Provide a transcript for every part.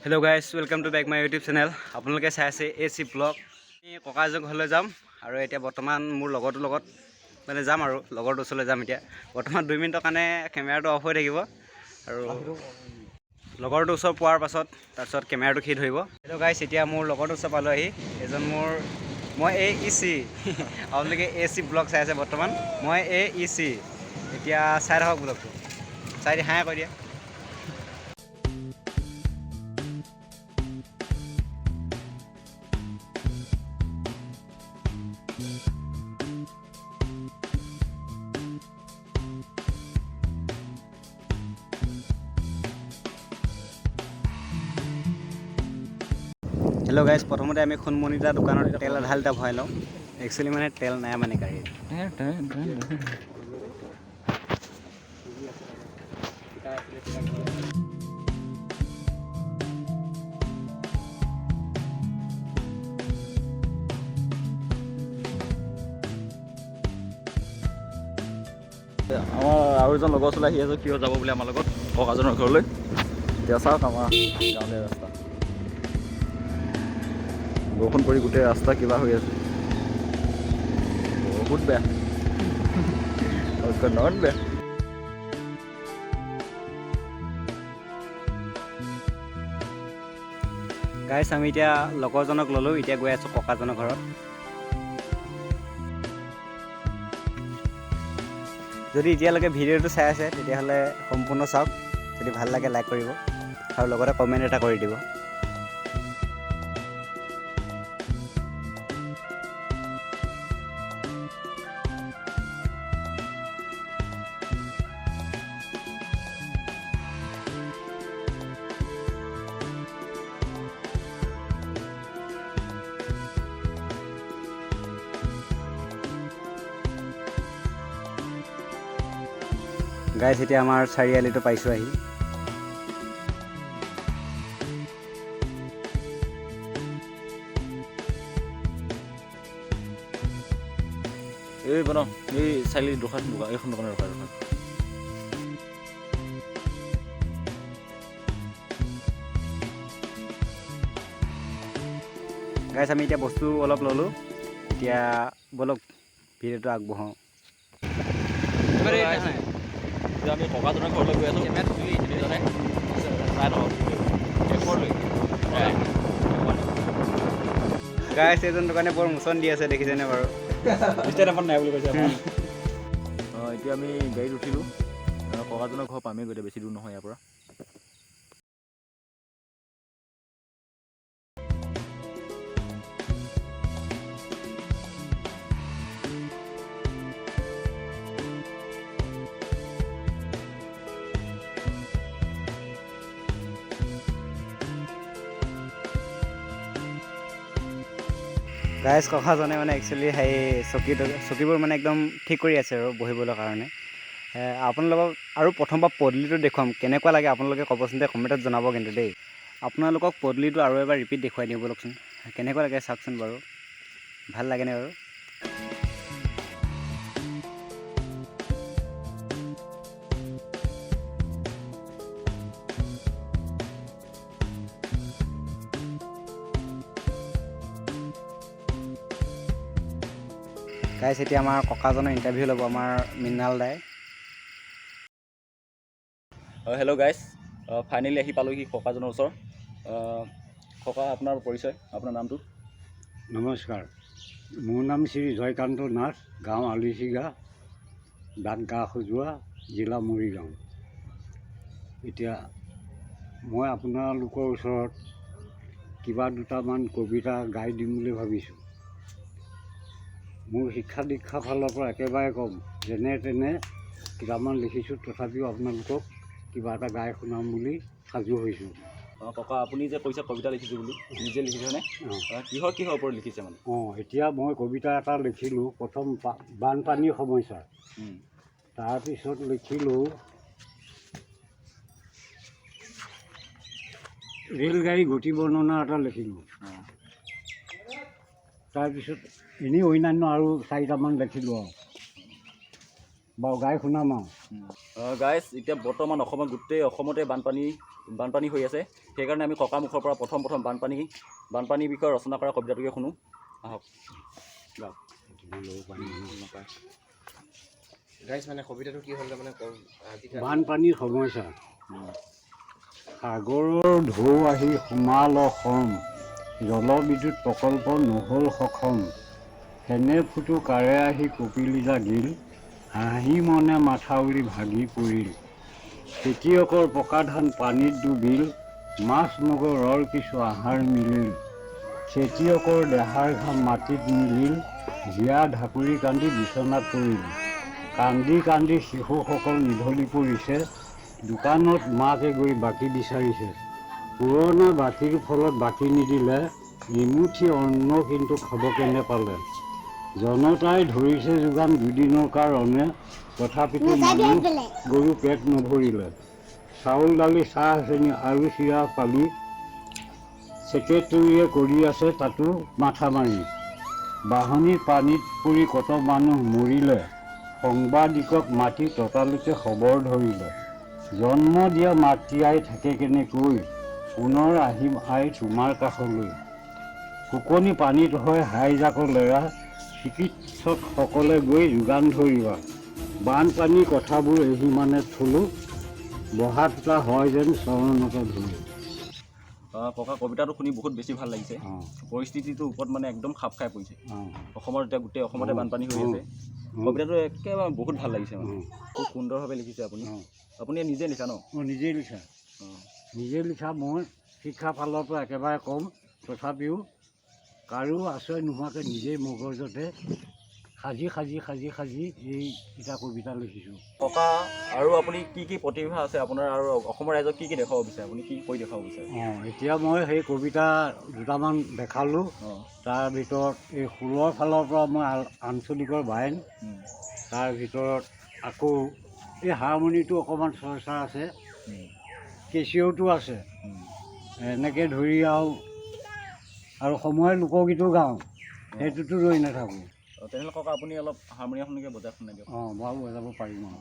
Hello' guys welcome to back my YouTube channel. আপোনালোকে চাই আছে AC ব্লগ। আমি ককা এজন ঘৰলৈ যাম আৰু এতিয়া বৰ্তমান মোৰ লগৰটোৰ লগত মানে যাম আৰু লগৰটোৰ ওচৰলৈ যাম। এতিয়া বৰ্তমান 2 মিনিটৰ কাৰণে কেমেৰাটো অফ হৈ থাকিব আৰু লগৰটোৰ ওচৰ পোৱাৰ তাৰপিছত কেমেৰাটো সি ধৰিব। হেল্ল' গাইজ, এতিয়া মোৰ লগৰটোৰ ওচৰ পালোঁ আহি। এজন মই AEC আপোনালোকে AC ব্লগ চাই আছে বৰ্তমান। মই AEC এতিয়া চাই থাকক ব্লগটো, চাই দি হাই কৈ দিয়ে। হেল্ল' গাইজ, প্ৰথমতে আমি সোণমণিতা দোকানত তেল আধা লিটাৰ ভৰাই লওঁ। একচুৱেলি মানে তেল নাই মানে গাড়ীত। আমাৰ আৰু এজন লগৰ চলাই আহি আছে, কিয় যাব বুলি আমাৰ লগত ককাজনৰ ঘৰলৈ। এতিয়া চাওক আমাৰ গাঁৱলীয়া ৰাস্তা, বৰষুণ পৰি গোটেই ৰাস্তা কিবা হৈ আছে, বহুত বেয়া, নন বেয়া। গাইজ, আমি এতিয়া লগৰজনক ল'লোঁ, এতিয়া গৈ আছোঁ ককাজনৰ ঘৰত। যদি এতিয়ালৈকে ভিডিঅ'টো চাই আছে তেতিয়াহ'লে সম্পূৰ্ণ চাওক। যদি ভাল লাগে লাইক কৰিব আৰু লগতে কমেণ্ট এটা কৰি দিব। গাইজ, এতিয়া আমাৰ চাৰিআলিটো পাইছোঁ আহি। এই বনাওঁ, এই চাৰিআলিৰ দোকান এইখন দোকানৰ দোকান। গাইজ, আমি এতিয়া বস্তু অলপ ল'লোঁ, এতিয়া ব'লক ভিডিঅ'টো আগবঢ়াওঁ। এতিয়া আমি ককাজনৰ ঘৰলৈ গৈ আছোঁ, তিনিজনে চাই থাকক ঘৰলৈ। গাইজ, এজন দোকানে বৰ মোচন দি আছে, দেখিছেনে বাৰু? নাই বুলি কৈছে। এতিয়া আমি গাড়ীত উঠিলোঁ, ককাজনৰ ঘৰ পামেই গৈ, বেছি দূৰ নহয় ইয়াৰ পৰা। গাইজ, ককাজনে মানে একচুৱেলি চকীবোৰ মানে একদম ঠিক কৰি আছে আৰু বহিবলৈ কাৰণে। আপোনালোকক আৰু প্ৰথমবাৰ পদূলিটো দেখুৱাম, কেনেকুৱা লাগে আপোনালোকে ক'বচোন দে, কমেণ্টত জনাব কিন্তু দেই। আপোনালোকক পদূলিটো আৰু এবাৰ ৰিপিট দেখুৱাই দিওঁ ব'লকচোন, কেনেকুৱা লাগে চাওকচোন বাৰু, ভাল লাগেনে বাৰু? গাইজ, এতিয়া আমাৰ ককাজনৰ ইণ্টাৰভিউ ল'ব আমাৰ মৃণাল দাই। হেল্ল' গাইজ, ফাইনেলি আহি পালোঁহি ককাজনৰ ওচৰ। ককা, আপোনাৰ পৰিচয়, আপোনাৰ নামটো? নমস্কাৰ, মোৰ নাম শ্ৰী জয়কান্ত নাথ, গাঁও আলিচিগা, দাঁত গা সজোৱা, জিলা মৰিগাঁও। এতিয়া মই আপোনালোকৰ ওচৰত কিবা দুটামান কবিতা গাই দিম বুলি ভাবিছোঁ। মোৰ শিক্ষা দীক্ষাৰ ফালৰ পৰা একেবাৰে কম, যেনে তেনে কেইটামান লিখিছোঁ, তথাপিও আপোনালোকক কিবা এটা গাই শুনাম বুলি সাজু হৈছোঁ। ককা, আপুনি যে কৈছে কবিতা লিখিছোঁ বুলি, নিজে লিখিছেনে? কিহৰ ওপৰত লিখিছে মানে? এতিয়া মই কবিতা এটা লিখিলোঁ, প্ৰথম বানপানীৰ সমস্যা, তাৰপিছত লিখিলোঁ ৰেলগাড়ী গতি বৰ্ণনা এটা লিখিলোঁ, তাৰপিছত এনেই অন্যান্য আৰু 4টামান লিখিলোঁ আৰু। বাৰু গাই শুনাম আৰু। গাইজ, এতিয়া বৰ্তমান অসমত গোটেই অসমতে বানপানী হৈ আছে। সেইকাৰণে আমি ককা মুখৰ পৰা প্ৰথম বানপানীৰ বিষয়ে ৰচনা কৰা কবিতাটোকে শুনো। আহক যাওক। মানে কবিতাটো কি হ'ল মানে বানপানীৰ সমস্যা। সাগৰৰ ঢৌ আহি সোমাল অসম, জলবিদ্যুৎ প্ৰকল্প নহ'ল সক্ষম। সেনে ফুটো কাৰে আহি কপিলি জাগিল, হাঁহি মনে মাথাউৰি ভাগি পৰিল। খেতিয়কৰ পকা ধান পানীত ডুবিল, মাছ মগৰৰ কিছু আহাৰ মিলিল। খেতিয়কৰ দেহাৰ ঘাম মাটিত মিলিল, জীয়া ঢাকুৰি কান্দি বিচনাত পৰিল। কান্দি কান্দি শিশুসকল নিধলি পৰিছে, দোকানত মাকে গৈ বাকী বিচাৰিছে। পুৰণা বাকীৰ ফলত বাকী নিদিলে, নিমুঠি অন্ন কিন্তু খাব কেনে পালে। জনতাই ধৰিছে যোগান দুদিনৰ কাৰণে, তথাপিতো মানুহ গৰু পেট নভৰিলে। চাউল দালি চাহ চেনি আৰু চিৰা পালি, ছেক্ৰেটেৰীয়ে কৰি আছে তাতো মাথা মাৰি। বাঢ়নিৰ পানীত পৰি কত মানুহ মৰিলে, সাংবাদিকক মাতি ততালিকে খবৰ ধৰিলে। জন্ম দিয়া মাতৃ আই থাকে কেনেকৈ, পুনৰ আহিম আই তোমাৰ কাষলৈ। শুকনি পানীত হয় হাইজাকৰ লেৰা, চিকিৎসকসকলে গৈ যোগান ধৰিবা। বানপানীৰ কথাবোৰ এহিমানে থলো, বহা টুটা হয় যেন চৰণতে ধৰি। ককা কবিতাটো শুনি বহুত বেছি ভাল লাগিছে। পৰিস্থিতিটোৰ ওপৰত মানে একদম খাপ খাই পৰিছে। অসমৰ এতিয়া গোটেই অসমতে বানপানী হৈ আছে। কবিতাটো একেবাৰে বহুত ভাল লাগিছে মানে, খুব সুন্দৰভাৱে লিখিছে আপুনি। আপুনি নিজে লিখা ন? নিজেই লিখা। নিজে লিখা মই শিক্ষা ফালৰ পৰা একেবাৰে কম, তথাপিও কাৰো আশ্ৰয় নোহোৱাকৈ নিজেই মগজতে সাজি এইকেইটা কবিতা লিখিছোঁ। ককা আৰু আপুনি কি প্ৰতিভা আছে আপোনাৰ, আৰু অসমৰ ৰাইজক কি দেখাব বিচাৰে, আপুনি কি কৰি দেখাব বিচাৰে? এতিয়া মই সেই কবিতা দুটামান দেখালোঁ। তাৰ ভিতৰত এই সুৰৰ ফালৰ পৰা মই আঞ্চলিকৰ বায়ন, তাৰ ভিতৰত আকৌ এই হাৰমনিটো অকণমান চৰ্চা আছে, কেচিঅ'টো আছে, এনেকৈ ধৰি আৰু সময়ৰ লোকগীতো গাওঁ, সেইটোতো ৰৈ নাথাকোঁ। তেনেহ'লে ককা আপুনি অলপ হাৰমনিয়ামখনকে বজাই শুনাই দিয়ক। বাৰু বজাব পাৰিম আৰু।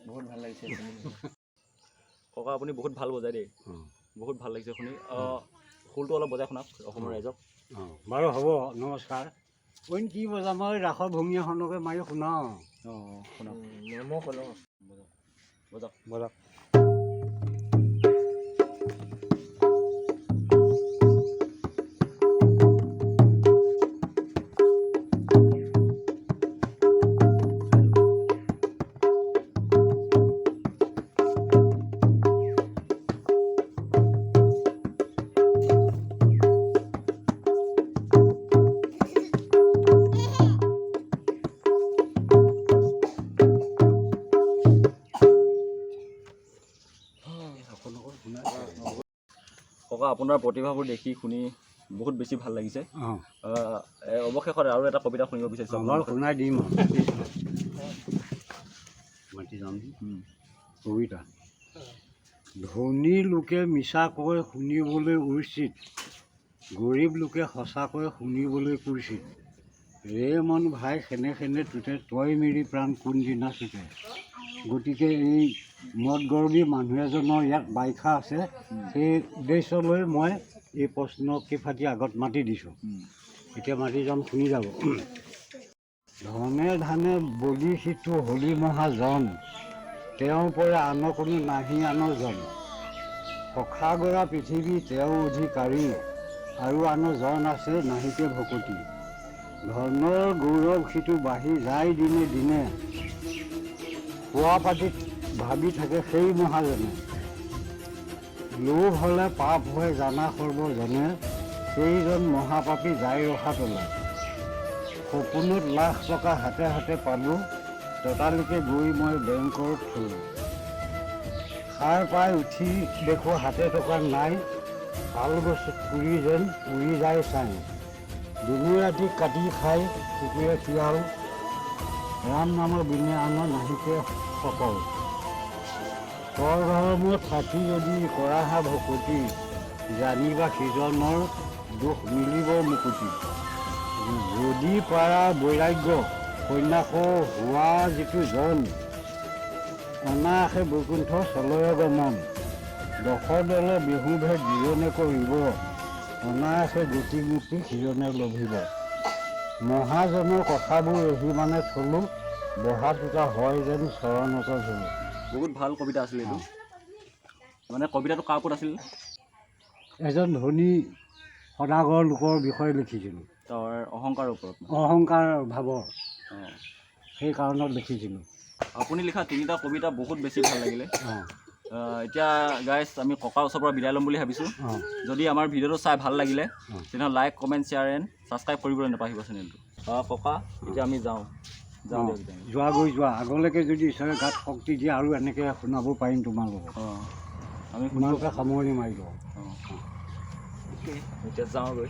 বহুত ভাল লাগিছে ককা, আপুনি বহুত ভাল বজায় দেই, বহুত ভাল লাগিছে শুনি। খোলটো অলপ বজাই শুনাওক অসমৰ ৰাইজক। বাৰু হ'ব, নমস্কাৰ। অইন কি বজাম, মই ৰাসৰ ভঙিয়াখনকে মাৰি শুনাওঁ। শুনাওক, মই শুনাওঁ, বজাওক বজাওক। ককা, আপোনাৰ প্ৰতিভাবোৰ দেখি শুনি বহুত বেছি ভাল লাগিছে। অৱশেষত আৰু এটা কবিতা শুনিব বিচাৰিছোঁ। বাৰু শুনাই দিম। মাতি যাম কবিতা। ধনী লোকে মিছা কয় শুনিবলৈ উচিত, গৰীব লোকে সঁচাকৈ শুনিবলৈ কুচিত। ৰে মন ভাই খেনে খেনে টুটে, তই মেৰি প্ৰাণ কোনদিনা চুটে। গতিকে এই মদ গৰ্বী মানুহ এজনৰ ইয়াত বাখ্যা আছে, সেই উদ্দেশ্যলৈ মই এই প্ৰশ্নকেইফাঁকি আগত মাতি দিছোঁ। এতিয়া মাতি যাম, শুনি যাব। ধনে ধানে বলি সিটো হলি মহাজন, তেওঁৰ পৰা আন কোনো নাহি আনৰ জন। সখা গৰা পৃথিৱী তেওঁ অধিকাৰী, আৰু আন জন আছে নাহিকে ভকতি। ধনৰ গৌৰৱ সিটো বাঢ়ি যায় দিনে দিনে, খোৱা পাতিত ভাবি থাকে সেই মহাজনে। লোভ হ'লে পাপ হয় জানা সৰ্বজনে, সেইজন মহাপাপী যায় ৰখাতলৈ। সপোনত লাখ টকা হাতে হাতে পালোঁ, ততালিকে গৈ মই বেংকত থলোঁ। সাৰ পাই উঠি দেখোঁ হাতে টকা নাই, শাল গছত পুৰি যেন উৰি যায় চাই। দিনে ৰাতি কাটি খাই কুকুৰে শিয়াল, ৰাম নামৰ বিনে আন নাহিকে সকল। তৰ ধৰ্মত ষাঠি যদি কৰাহা ভকতি, জানিবা সিজনৰ দুখ মিলিব মুকুতি। যদি পাৰা বৈৰাগ্য সন্যাস হোৱা যিটো জন, অনায়াসে বৈকুণ্ঠ চলয় গমন। দশ দলে বিহুভেদ যিজনে কৰিব, অনায়াসে গতি মুক্তি সিজনে লভিব। মহাজনৰ কথাবোৰ এহি মানে থলোঁ, বহা দুটা হয় যেন চৰণত ধৰো। বহুত ভাল কবিতা আছিল এইটো। মানে কবিতাটো কাৰ ওপৰত আছিল? এজন ধনী সদাগৰ লোকৰ বিষয়ে লিখিছিলোঁ। তাৰ অহংকাৰৰ ওপৰত। অহংকাৰ ভাৱৰ অঁ, সেই কাৰণত লিখিছিলোঁ। আপুনি লিখা তিনিটা কবিতা বহুত বেছি ভাল লাগিলে। অঁ এতিয়া গাইজ আমি ককাৰ ওচৰৰ পৰা বিদায় ল'ম বুলি ভাবিছোঁ। অঁ যদি আমাৰ ভিডিঅ'টো চাই ভাল লাগিলে তেনেহ'লে like comment share and subscribe কৰিবলৈ নাপাহৰিব চেনেলটো। ককা এতিয়া আমি যাওঁ দিয়ক এতিয়া। যোৱা গৈ যোৱা, আগলৈকে যদি ঈশ্বৰে গাত শক্তি দিয়ে আৰু এনেকৈ শুনাব পাৰিম তোমালোকক। অঁ, আমি তোমালোকে সামৰণি মাৰি লওঁ। অঁ, এতিয়া যাওঁগৈ।